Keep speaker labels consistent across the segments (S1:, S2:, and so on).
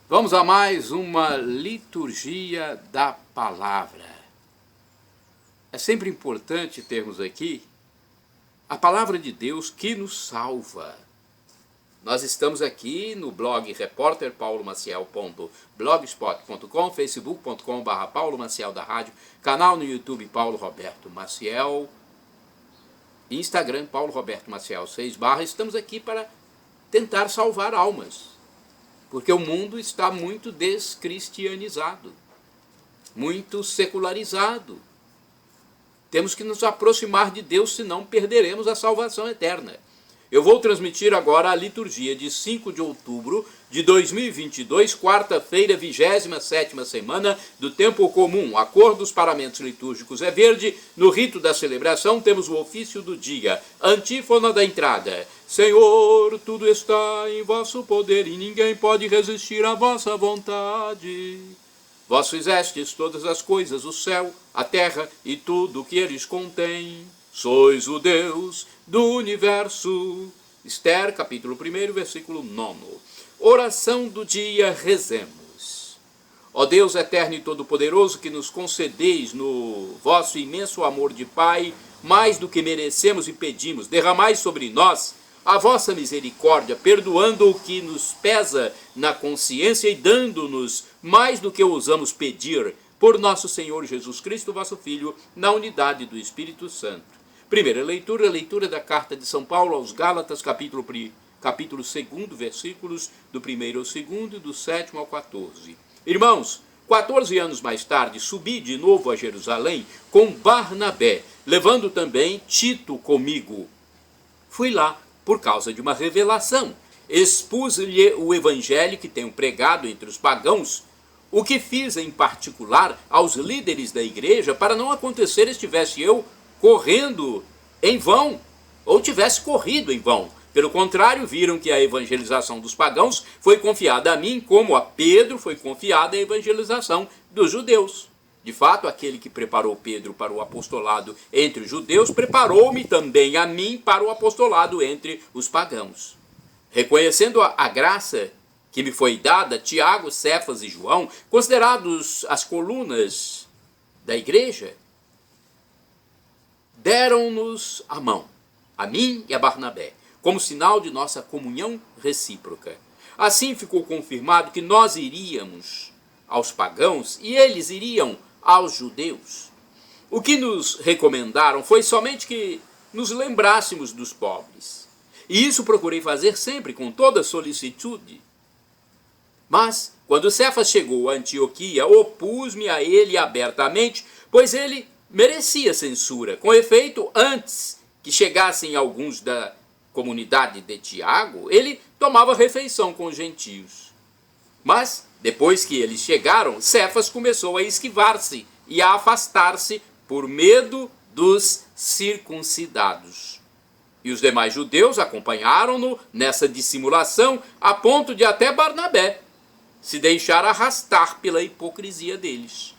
S1: Vamos a mais uma liturgia da palavra. É sempre importante termos aqui a palavra de Deus que nos salva. Nós estamos aqui no blog repórterpaulomaciel.blogspot.com, facebook.com/Paulo Maciel da Rádio, canal no YouTube Paulo Roberto Maciel, Instagram Paulo Roberto Maciel 6 barra. Estamos aqui para tentar salvar almas. Porque o mundo está muito descristianizado, muito secularizado. Temos que nos aproximar de Deus, senão perderemos a salvação eterna. Eu vou transmitir agora a liturgia de 5 de outubro de 2022, quarta-feira, 27ª semana do tempo comum. A cor dos paramentos litúrgicos é verde. No rito da celebração temos o ofício do dia. Antífona da entrada. Senhor, tudo está em vosso poder e ninguém pode resistir à vossa vontade. Vós fizestes todas as coisas, o céu, a terra e tudo o que eles contêm. Sois o Deus do universo. Esther, capítulo 1, versículo 9. Oração do dia, rezemos. Ó Deus eterno e todo-poderoso, que nos concedeis no vosso imenso amor de Pai, mais do que merecemos e pedimos, derramai sobre nós a vossa misericórdia, perdoando o que nos pesa na consciência e dando-nos mais do que ousamos pedir, por nosso Senhor Jesus Cristo, vosso Filho, na unidade do Espírito Santo. Primeira leitura, leitura da carta de São Paulo aos Gálatas, capítulo 2, versículos do 1 ao 2 e do 7 ao 14. Irmãos, 14 anos mais tarde, subi de novo a Jerusalém com Barnabé, levando também Tito comigo. Fui lá por causa de uma revelação. Expus-lhe o evangelho que tenho pregado entre os pagãos, o que fiz em particular aos líderes da igreja, para não acontecer estivesse eu correndo em vão, ou tivesse corrido em vão. Pelo contrário, viram que a evangelização dos pagãos foi confiada a mim, como a Pedro foi confiada a evangelização dos judeus. De fato, aquele que preparou Pedro para o apostolado entre os judeus, preparou-me também a mim para o apostolado entre os pagãos. Reconhecendo a graça que me foi dada, Tiago, Cefas e João, considerados as colunas da igreja, deram-nos a mão, a mim e a Barnabé, como sinal de nossa comunhão recíproca. Assim ficou confirmado que nós iríamos aos pagãos e eles iriam aos judeus. O que nos recomendaram foi somente que nos lembrássemos dos pobres. E isso procurei fazer sempre com toda solicitude. Mas, quando Cefas chegou a Antioquia, opus-me a ele abertamente, pois ele merecia censura. Com efeito, antes que chegassem alguns da comunidade de Tiago, ele tomava refeição com os gentios. Mas, depois que eles chegaram, Cefas começou a esquivar-se e a afastar-se por medo dos circuncidados. E os demais judeus acompanharam-no nessa dissimulação, a ponto de até Barnabé se deixar arrastar pela hipocrisia deles.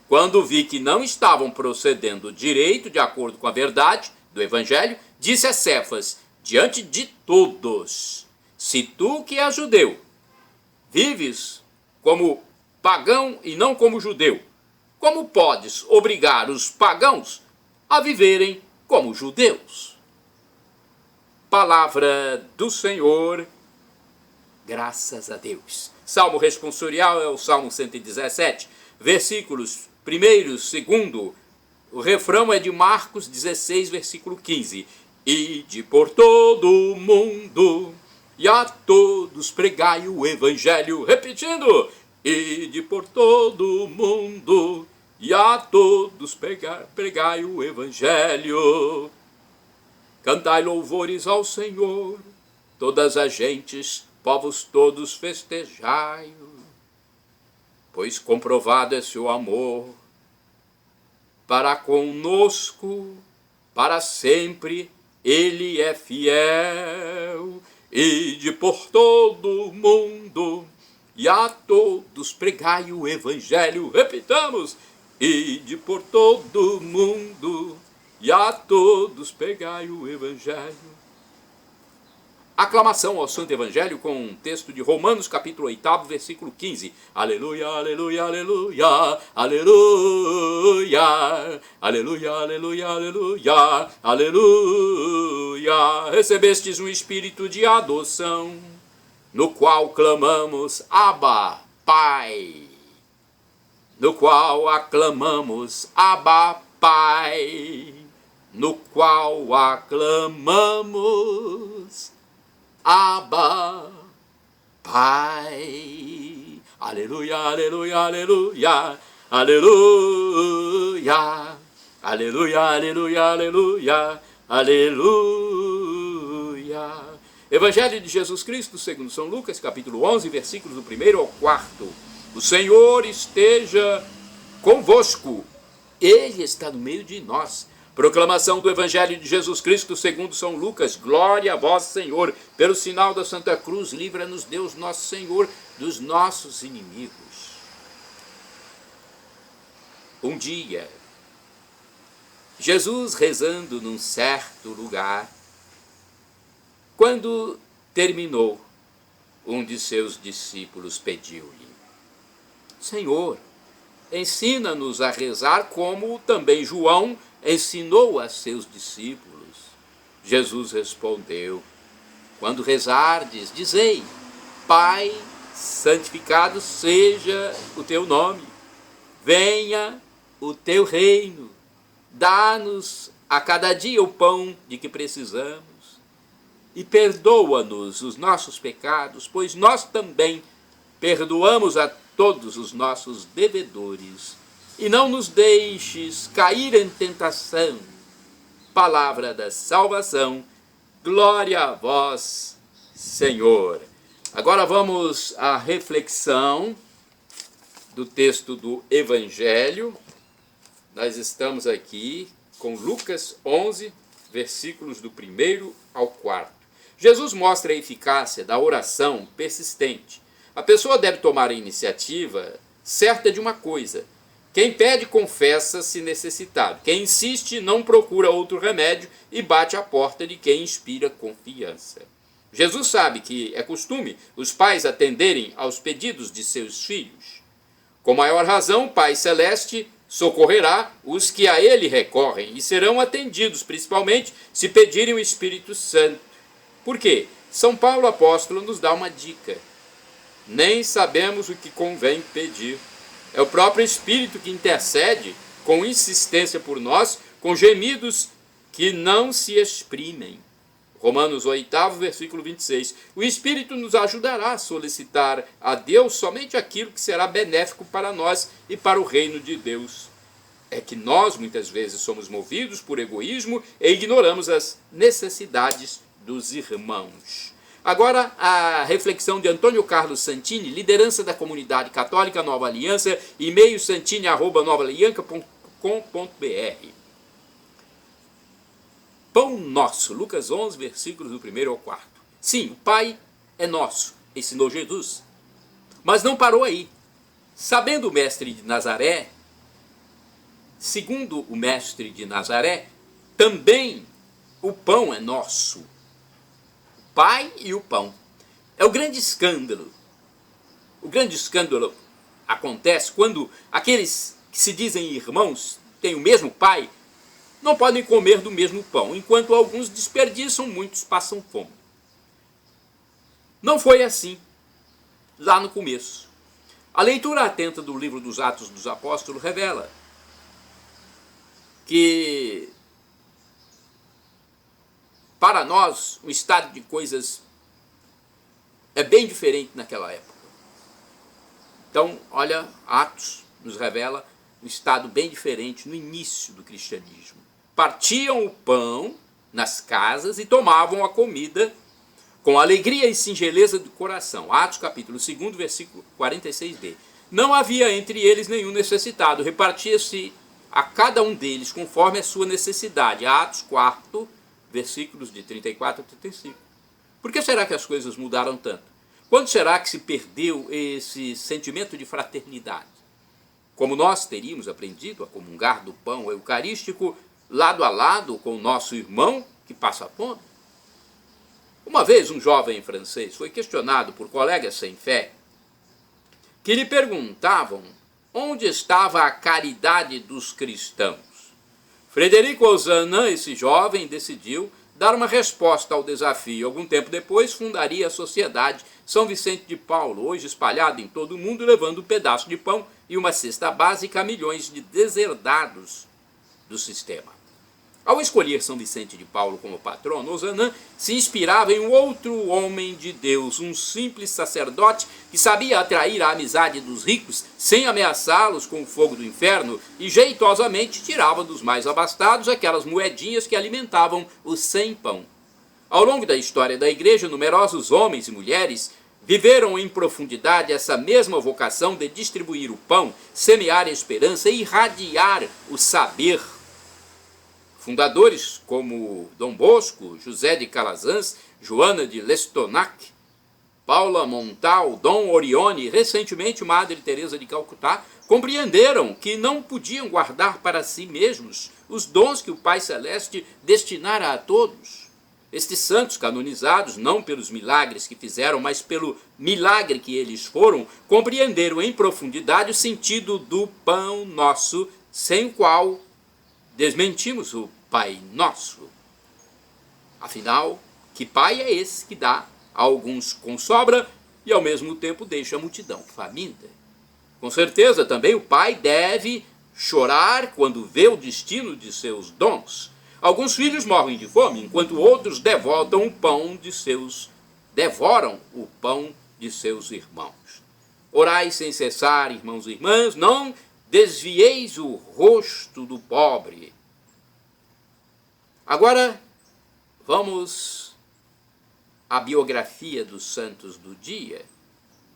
S1: Quando vi que não estavam procedendo direito, de acordo com a verdade do Evangelho, disse a Cefas, diante de todos: se tu que és judeu, vives como pagão e não como judeu, como podes obrigar os pagãos a viverem como judeus? Palavra do Senhor, graças a Deus. Salmo responsorial é o Salmo 117, versículos 1º, 2º. O refrão é de Marcos 16, versículo 15. Ide por todo o mundo e a todos pregai o evangelho. Repetindo, ide por todo o mundo e a todos pregai o evangelho. Cantai louvores ao Senhor, todas as gentes, povos todos festejai-o, pois comprovado é seu amor para conosco, para sempre ele é fiel. Ide por todo o mundo e a todos pregai o evangelho. Repitamos, ide por todo o mundo e a todos pregai o evangelho. Aclamação ao Santo Evangelho com um texto de Romanos capítulo 8, versículo 15. Aleluia, aleluia, aleluia, aleluia, aleluia, aleluia, aleluia, aleluia. Recebestes um espírito de adoção, no qual clamamos, Abba, Pai. No qual aclamamos, Abba, Pai. No qual aclamamos, Abba, Pai. Aleluia, aleluia, aleluia, aleluia, aleluia, aleluia, aleluia, aleluia. Evangelho de Jesus Cristo, segundo São Lucas, capítulo 11, versículos do 1º ao 4º. O Senhor esteja convosco. Ele está no meio de nós. Proclamação do Evangelho de Jesus Cristo segundo São Lucas. Glória a vós, Senhor. Pelo sinal da Santa Cruz, livra-nos Deus nosso Senhor dos nossos inimigos. Um dia, Jesus rezando num certo lugar, quando terminou, um de seus discípulos pediu-lhe: Senhor, ensina-nos a rezar como também João ensinou a seus discípulos. Jesus respondeu: quando rezardes, dizei: Pai, santificado seja o teu nome, venha o teu reino, dá-nos a cada dia o pão de que precisamos e perdoa-nos os nossos pecados, pois nós também perdoamos a todos os nossos devedores. E não nos deixes cair em tentação. Palavra da salvação. Glória a vós, Senhor. Agora vamos à reflexão do texto do Evangelho. Nós estamos aqui com Lucas 11, versículos do 1º ao 4º. Jesus mostra a eficácia da oração persistente. A pessoa deve tomar a iniciativa certa de uma coisa. Quem pede, confessa se necessitado. Quem insiste, não procura outro remédio e bate à porta de quem inspira confiança. Jesus sabe que é costume os pais atenderem aos pedidos de seus filhos. Com maior razão, o Pai Celeste socorrerá os que a Ele recorrem e serão atendidos, principalmente se pedirem o Espírito Santo. Por quê? São Paulo apóstolo nos dá uma dica. Nem sabemos o que convém pedir. É o próprio Espírito que intercede com insistência por nós, com gemidos que não se exprimem. Romanos 8, versículo 26. O Espírito nos ajudará a solicitar a Deus somente aquilo que será benéfico para nós e para o reino de Deus. É que nós, muitas vezes, somos movidos por egoísmo e ignoramos as necessidades dos irmãos. Agora, a reflexão de Antônio Carlos Santini, liderança da comunidade católica Nova Aliança, e-mail santini@novaalianca.com.br. Pão nosso, Lucas 11, versículos do 1º ao 4º. Sim, o Pai é nosso, ensinou Jesus. Mas não parou aí. Sabendo o mestre de Nazaré, segundo o mestre de Nazaré, também o pão é nosso. Pai e o pão. É o grande escândalo. O grande escândalo acontece quando aqueles que se dizem irmãos, têm o mesmo pai, não podem comer do mesmo pão, enquanto alguns desperdiçam, muitos passam fome. Não foi assim lá no começo. A leitura atenta do livro dos Atos dos Apóstolos revela que para nós, o estado de coisas é bem diferente naquela época. Então, olha, Atos nos revela um estado bem diferente no início do cristianismo. Partiam o pão nas casas e tomavam a comida com alegria e singeleza do coração. Atos capítulo 2, versículo 46b. Não havia entre eles nenhum necessitado, repartia-se a cada um deles conforme a sua necessidade. Atos 4, versículos de 34 a 35. Por que será que as coisas mudaram tanto? Quando será que se perdeu esse sentimento de fraternidade? Como nós teríamos aprendido a comungar do pão eucarístico lado a lado com o nosso irmão que passa fome? Uma vez um jovem francês foi questionado por colegas sem fé que lhe perguntavam onde estava a caridade dos cristãos. Frederico Ozanam, esse jovem, decidiu dar uma resposta ao desafio. Algum tempo depois, fundaria a Sociedade São Vicente de Paulo, hoje espalhada em todo o mundo, levando um pedaço de pão e uma cesta básica a milhões de deserdados do sistema. Ao escolher São Vicente de Paulo como patrono, Ozanam se inspirava em um outro homem de Deus, um simples sacerdote que sabia atrair a amizade dos ricos sem ameaçá-los com o fogo do inferno e jeitosamente tirava dos mais abastados aquelas moedinhas que alimentavam os sem pão. Ao longo da história da igreja, numerosos homens e mulheres viveram em profundidade essa mesma vocação de distribuir o pão, semear a esperança e irradiar o saber. Fundadores como Dom Bosco, José de Calazans, Joana de Lestonac, Paula Montal, Dom Orione e recentemente Madre Teresa de Calcutá compreenderam que não podiam guardar para si mesmos os dons que o Pai Celeste destinara a todos. Estes santos canonizados, não pelos milagres que fizeram, mas pelo milagre que eles foram, compreenderam em profundidade o sentido do pão nosso, sem o qual desmentimos o Pai Nosso. Afinal, que pai é esse que dá a alguns com sobra e ao mesmo tempo deixa a multidão faminta? Com certeza também o pai deve chorar quando vê o destino de seus dons. Alguns filhos morrem de fome, enquanto outros devoram o pão de seus irmãos. Orai sem cessar, irmãos e irmãs, não desvieis o rosto do pobre. Agora, vamos à biografia dos santos do dia.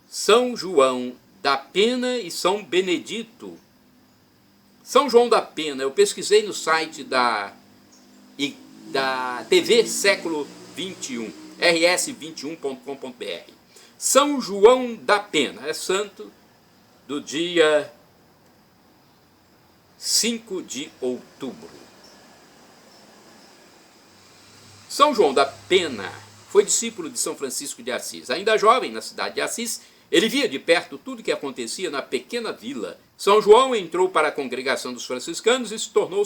S1: São João da Pena e São Benedito. São João da Pena, eu pesquisei no site da TV Século XXI, rs21.com.br. São João da Pena é santo do dia 5 de outubro. São João da Pena foi discípulo de São Francisco de Assis. Ainda jovem, na cidade de Assis, ele via de perto tudo o que acontecia na pequena vila. São João entrou para a congregação dos franciscanos e se tornou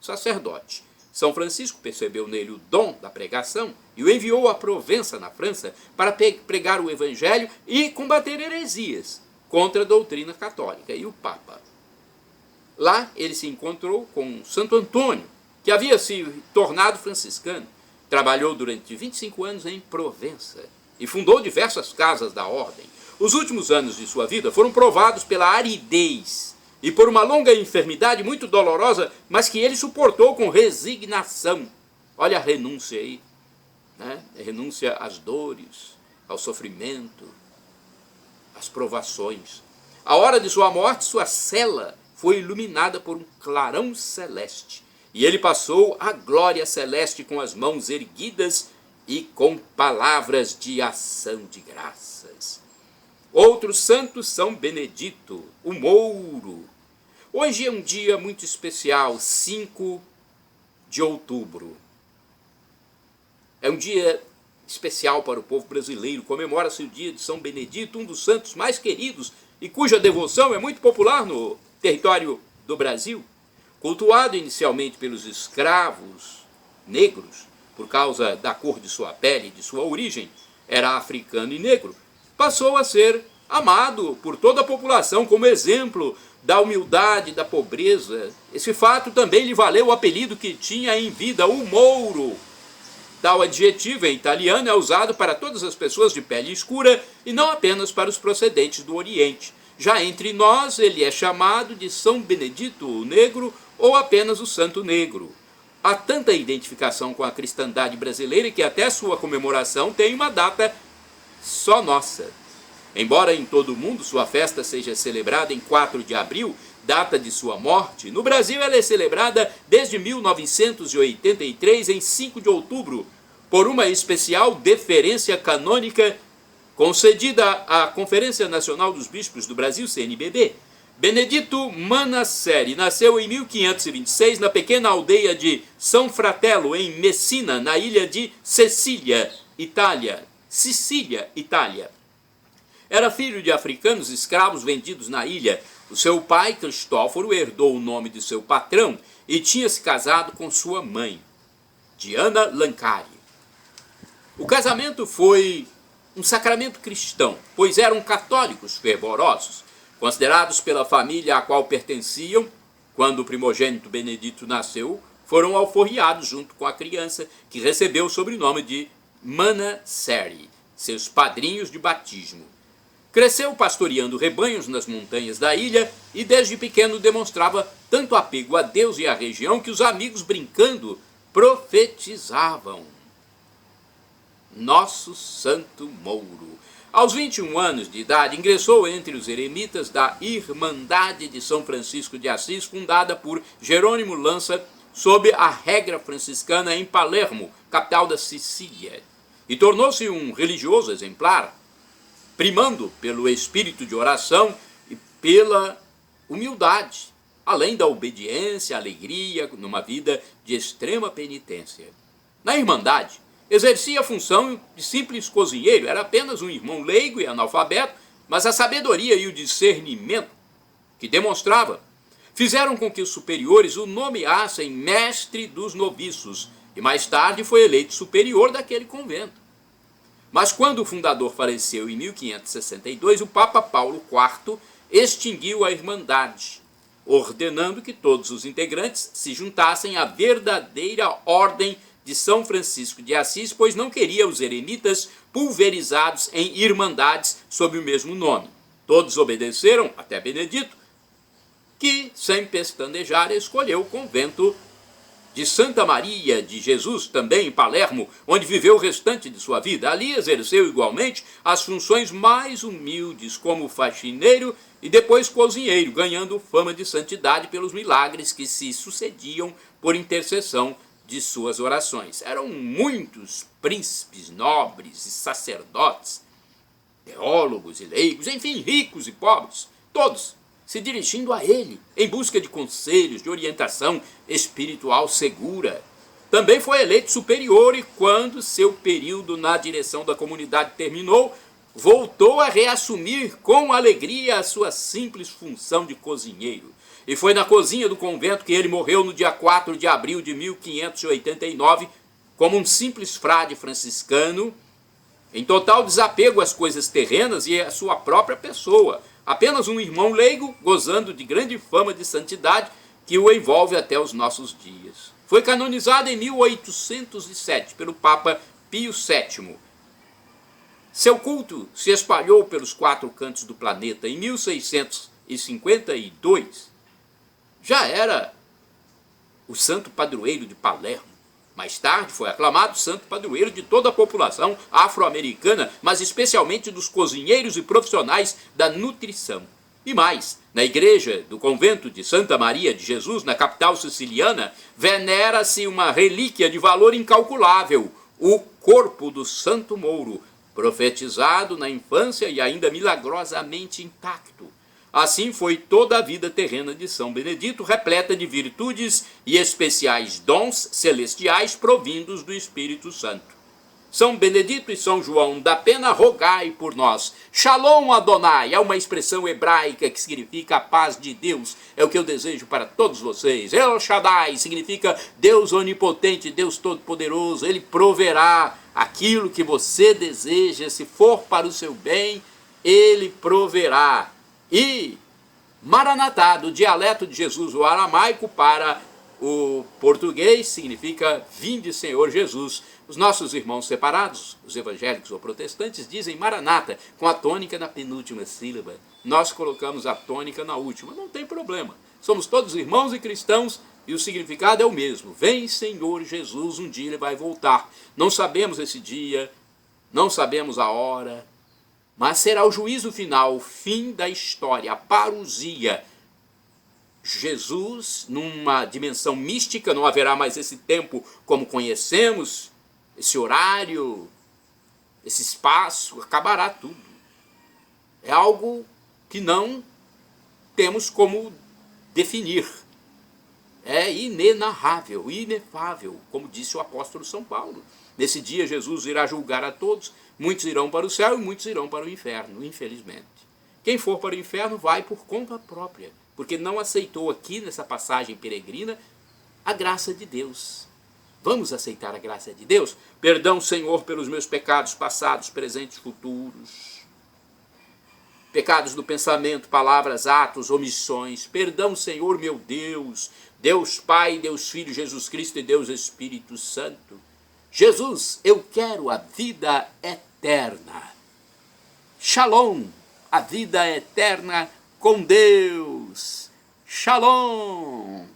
S1: sacerdote. São Francisco percebeu nele o dom da pregação e o enviou à Provença, na França, para pregar o evangelho e combater heresias contra a doutrina católica e o Papa. Lá ele se encontrou com Santo Antônio, que havia se tornado franciscano. Trabalhou durante 25 anos em Provença e fundou diversas casas da ordem. Os últimos anos de sua vida foram provados pela aridez e por uma longa enfermidade muito dolorosa, mas que ele suportou com resignação. Olha a renúncia aí, né? A renúncia às dores, ao sofrimento, às provações. A hora de sua morte, sua cela foi iluminada por um clarão celeste. E ele passou à glória celeste com as mãos erguidas e com palavras de ação de graças. Outros santos, São Benedito, o Mouro. Hoje é um dia muito especial, 5 de outubro. É um dia especial para o povo brasileiro. Comemora-se o dia de São Benedito, um dos santos mais queridos e cuja devoção é muito popular no território do Brasil. Cultuado inicialmente pelos escravos negros, por causa da cor de sua pele e de sua origem, era africano e negro, passou a ser amado por toda a população como exemplo da humildade, da pobreza. Esse fato também lhe valeu o apelido que tinha em vida, o Mouro. Tal adjetivo em italiano é usado para todas as pessoas de pele escura e não apenas para os procedentes do Oriente. Já entre nós, ele é chamado de São Benedito o Negro ou apenas o Santo Negro. Há tanta identificação com a cristandade brasileira que até sua comemoração tem uma data só nossa. Embora em todo o mundo sua festa seja celebrada em 4 de abril, data de sua morte, no Brasil ela é celebrada desde 1983 em 5 de outubro, por uma especial deferência canônica concedida à Conferência Nacional dos Bispos do Brasil, CNBB, Benedito Manasseri nasceu em 1526 na pequena aldeia de São Fratello, em Messina, na ilha de Sicília, Itália. Era filho de africanos escravos vendidos na ilha. O seu pai, Cristóforo, herdou o nome de seu patrão e tinha se casado com sua mãe, Diana Lancari. O casamento foi um sacramento cristão, pois eram católicos fervorosos, considerados pela família a qual pertenciam. Quando o primogênito Benedito nasceu, foram alforriados junto com a criança, que recebeu o sobrenome de Manasseri, seus padrinhos de batismo. Cresceu pastoreando rebanhos nas montanhas da ilha e desde pequeno demonstrava tanto apego a Deus e à região que os amigos, brincando, profetizavam: Nosso Santo Mouro. Aos 21 anos de idade, ingressou entre os eremitas da Irmandade de São Francisco de Assis, fundada por Jerônimo Lança, sob a regra franciscana em Palermo, capital da Sicília, e tornou-se um religioso exemplar, primando pelo espírito de oração e pela humildade, além da obediência, alegria, numa vida de extrema penitência. Na Irmandade, exercia a função de simples cozinheiro, era apenas um irmão leigo e analfabeto, mas a sabedoria e o discernimento que demonstrava fizeram com que os superiores o nomeassem mestre dos noviços, e mais tarde foi eleito superior daquele convento. Mas quando o fundador faleceu em 1562, o Papa Paulo IV extinguiu a Irmandade, ordenando que todos os integrantes se juntassem à verdadeira Ordem de São Francisco de Assis, pois não queria os eremitas pulverizados em irmandades sob o mesmo nome. Todos obedeceram, até Benedito, que, sem pestanejar, escolheu o convento de Santa Maria de Jesus, também em Palermo, onde viveu o restante de sua vida. Ali exerceu igualmente as funções mais humildes, como faxineiro e depois cozinheiro, ganhando fama de santidade pelos milagres que se sucediam por intercessão de suas orações. Eram muitos príncipes, nobres e sacerdotes, teólogos e leigos, enfim, ricos e pobres, todos se dirigindo a ele, em busca de conselhos, de orientação espiritual segura. Também foi eleito superior e, quando seu período na direção da comunidade terminou, voltou a reassumir com alegria a sua simples função de cozinheiro. E foi na cozinha do convento que ele morreu no dia 4 de abril de 1589, como um simples frade franciscano, em total desapego às coisas terrenas e à sua própria pessoa, apenas um irmão leigo, gozando de grande fama de santidade que o envolve até os nossos dias. Foi canonizado em 1807 pelo Papa Pio VII. Seu culto se espalhou pelos 4 cantos do planeta. Em 1652, já era o santo padroeiro de Palermo. Mais tarde foi aclamado santo padroeiro de toda a população afro-americana, mas especialmente dos cozinheiros e profissionais da nutrição. E mais, na igreja do convento de Santa Maria de Jesus, na capital siciliana, venera-se uma relíquia de valor incalculável, o corpo do Santo Mouro, profetizado na infância e ainda milagrosamente intacto. Assim foi toda a vida terrena de São Benedito, repleta de virtudes e especiais dons celestiais provindos do Espírito Santo. São Benedito e São João da Pena, rogai por nós. Shalom Adonai é uma expressão hebraica que significa a paz de Deus. É o que eu desejo para todos vocês. El Shaddai significa Deus onipotente, Deus todo-poderoso. Ele proverá aquilo que você deseja. Se for para o seu bem, Ele proverá. E Maranatá, do dialeto de Jesus, o aramaico, para o português, significa vinde, Senhor Jesus. Os nossos irmãos separados, os evangélicos ou protestantes, dizem Maranata, com a tônica na penúltima sílaba. Nós colocamos a tônica na última. Não tem problema. Somos todos irmãos e cristãos e o significado é o mesmo. Vem, Senhor Jesus, um dia Ele vai voltar. Não sabemos esse dia, não sabemos a hora, mas será o juízo final, o fim da história, a parousia. Jesus, numa dimensão mística, não haverá mais esse tempo como conhecemos, esse horário, esse espaço, acabará tudo. É algo que não temos como definir. É inenarrável, inefável, como disse o apóstolo São Paulo. Nesse dia Jesus irá julgar a todos, muitos irão para o céu e muitos irão para o inferno, infelizmente. Quem for para o inferno vai por conta própria, porque não aceitou aqui nessa passagem peregrina a graça de Deus. Vamos aceitar a graça de Deus? Perdão, Senhor, pelos meus pecados passados, presentes, futuros. Pecados do pensamento, palavras, atos, omissões. Perdão, Senhor, meu Deus. Deus Pai, Deus Filho, Jesus Cristo e Deus Espírito Santo. Jesus, eu quero a vida eterna. Shalom, a vida eterna com Deus. Shalom.